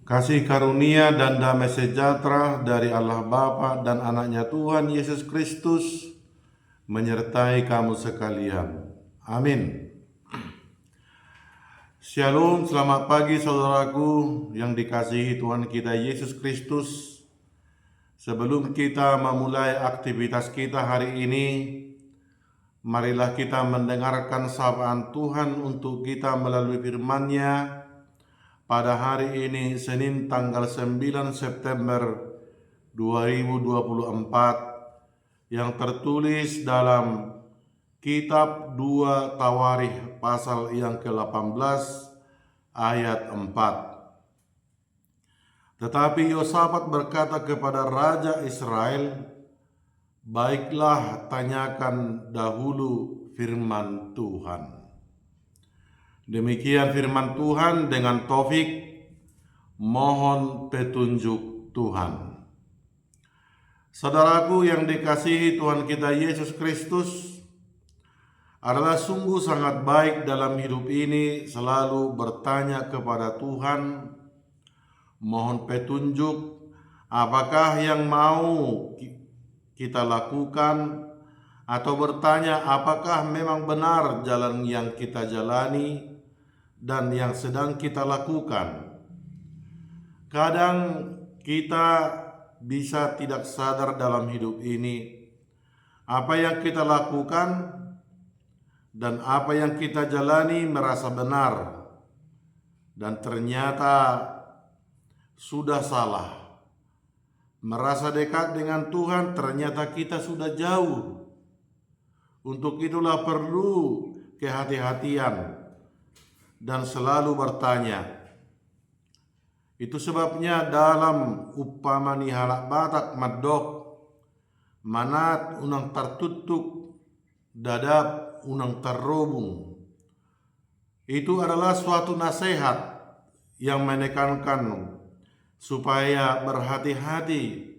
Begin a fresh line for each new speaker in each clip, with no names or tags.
Kasih karunia dan damai sejahtera dari Allah Bapa dan anaknya Tuhan Yesus Kristus menyertai kamu sekalian. Amin. Shalom, selamat pagi saudaraku yang dikasihi Tuhan kita Yesus Kristus. Sebelum kita memulai aktivitas kita hari ini, marilah kita mendengarkan sapaan Tuhan untuk kita melalui firman-Nya pada hari ini, Senin tanggal 9 September 2024, yang tertulis dalam kitab 2 Tawarikh pasal yang ke-18 ayat 4. Tetapi Yosafat berkata kepada Raja Israel, "Baiklah, tanyakan dahulu firman Tuhan." Demikian firman Tuhan, dengan taufik mohon petunjuk Tuhan. Saudaraku yang dikasihi Tuhan kita Yesus Kristus, adalah sungguh sangat baik dalam hidup ini selalu bertanya kepada Tuhan, mohon petunjuk apakah yang mau kita lakukan, atau bertanya apakah memang benar jalan yang kita jalani dan yang sedang kita lakukan. Kadang kita bisa tidak sadar dalam hidup ini apa yang kita lakukan dan apa yang kita jalani merasa benar, dan ternyata sudah salah. Merasa dekat dengan Tuhan, ternyata kita sudah jauh. Untuk itulah perlu kehati-hatian dan selalu bertanya. Itu sebabnya dalam upamani halak Batak maddok, manat unang tertutup, dadap unang terrobung. Itu adalah suatu nasihat yang menekankan supaya berhati-hati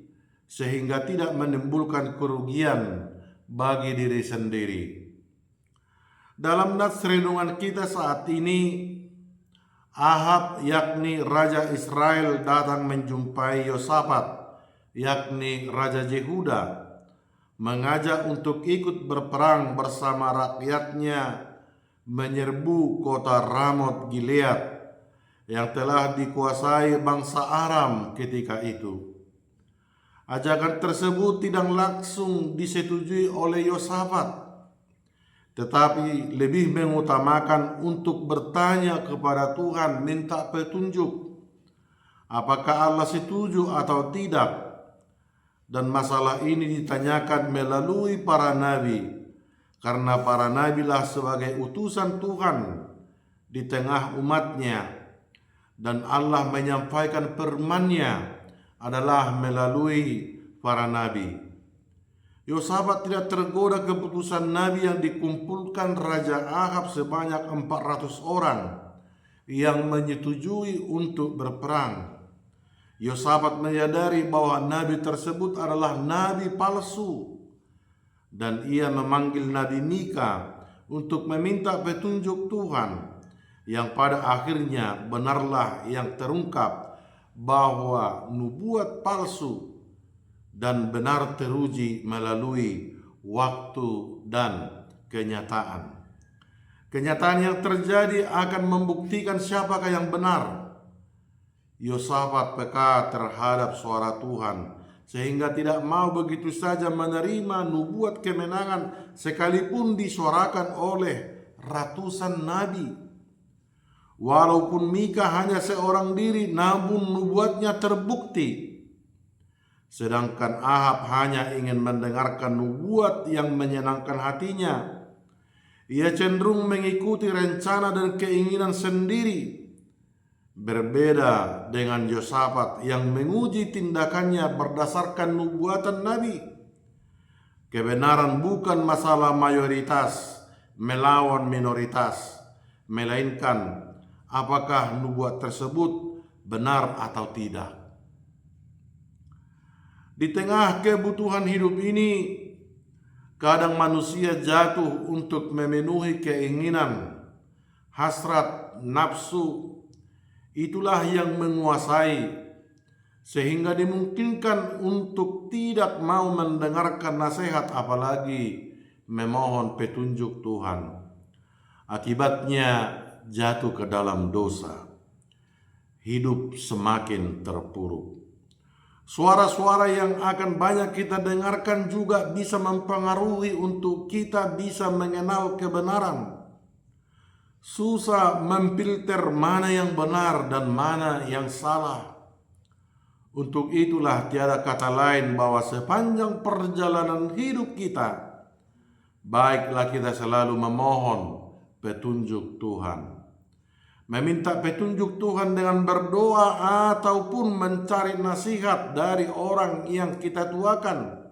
sehingga tidak menimbulkan kerugian bagi diri sendiri. Dalam nats renungan kita saat ini, Ahab yakni Raja Israel datang menjumpai Yosafat yakni Raja Yehuda, mengajak untuk ikut berperang bersama rakyatnya menyerbu kota Ramot Gilead yang telah dikuasai bangsa Aram ketika itu. Ajakan tersebut tidak langsung disetujui oleh Yosafat, tetapi lebih mengutamakan untuk bertanya kepada Tuhan, minta petunjuk apakah Allah setuju atau tidak. Dan masalah ini ditanyakan melalui para nabi, karena para nabilah sebagai utusan Tuhan di tengah umatnya, dan Allah menyampaikan firman-Nya adalah melalui para nabi. Yosafat tidak tergoda keputusan nabi yang dikumpulkan Raja Ahab sebanyak 400 orang yang menyetujui untuk berperang. Yosafat menyadari bahwa nabi tersebut adalah nabi palsu, dan ia memanggil Nabi Mika untuk meminta petunjuk Tuhan, yang pada akhirnya benarlah yang terungkap bahwa nubuat palsu dan benar teruji melalui waktu dan kenyataan. Kenyataan yang terjadi akan membuktikan siapakah yang benar. Yosafat peka terhadap suara Tuhan, sehingga tidak mau begitu saja menerima nubuat kemenangan sekalipun disuarakan oleh ratusan nabi. Walaupun Mika hanya seorang diri, namun nubuatnya terbukti. Sedangkan Ahab hanya ingin mendengarkan nubuat yang menyenangkan hatinya. Ia cenderung mengikuti rencana dan keinginan sendiri. Berbeda dengan Yosafat yang menguji tindakannya berdasarkan nubuatan Nabi. Kebenaran bukan masalah mayoritas melawan minoritas, melainkan apakah nubuat tersebut benar atau tidak. Di tengah kebutuhan hidup ini, kadang manusia jatuh untuk memenuhi keinginan, hasrat, nafsu itulah yang menguasai, sehingga dimungkinkan untuk tidak mau mendengarkan nasihat apalagi memohon petunjuk Tuhan. Akibatnya jatuh ke dalam dosa, hidup semakin terpuruk. Suara-suara yang akan banyak kita dengarkan juga bisa mempengaruhi untuk kita bisa mengenal kebenaran. Susah memfilter mana yang benar dan mana yang salah. Untuk itulah tiada kata lain bahwa sepanjang perjalanan hidup kita, baiklah kita selalu memohon petunjuk Tuhan. Meminta petunjuk Tuhan dengan berdoa ataupun mencari nasihat dari orang yang kita tuakan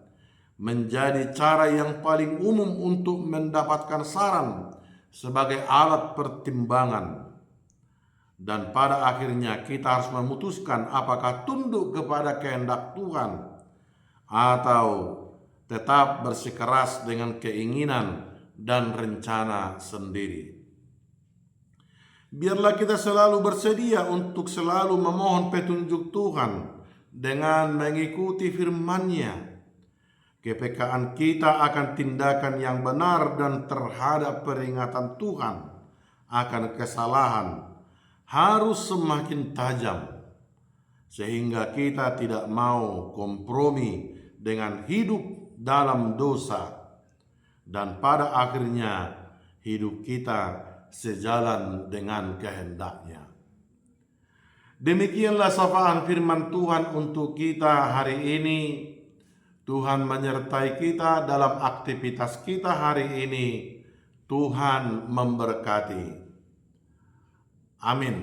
menjadi cara yang paling umum untuk mendapatkan saran sebagai alat pertimbangan. Dan pada akhirnya kita harus memutuskan apakah tunduk kepada kehendak Tuhan atau tetap bersikeras dengan keinginan dan rencana sendiri. Biarlah kita selalu bersedia untuk selalu memohon petunjuk Tuhan dengan mengikuti firman-Nya. Kepekaan kita akan tindakan yang benar dan terhadap peringatan Tuhan akan kesalahan harus semakin tajam, sehingga kita tidak mau kompromi dengan hidup dalam dosa, dan pada akhirnya hidup kita sejalan dengan kehendak-Nya. Demikianlah sapaan firman Tuhan untuk kita hari ini. Tuhan menyertai kita dalam aktivitas kita hari ini. Tuhan memberkati. Amin.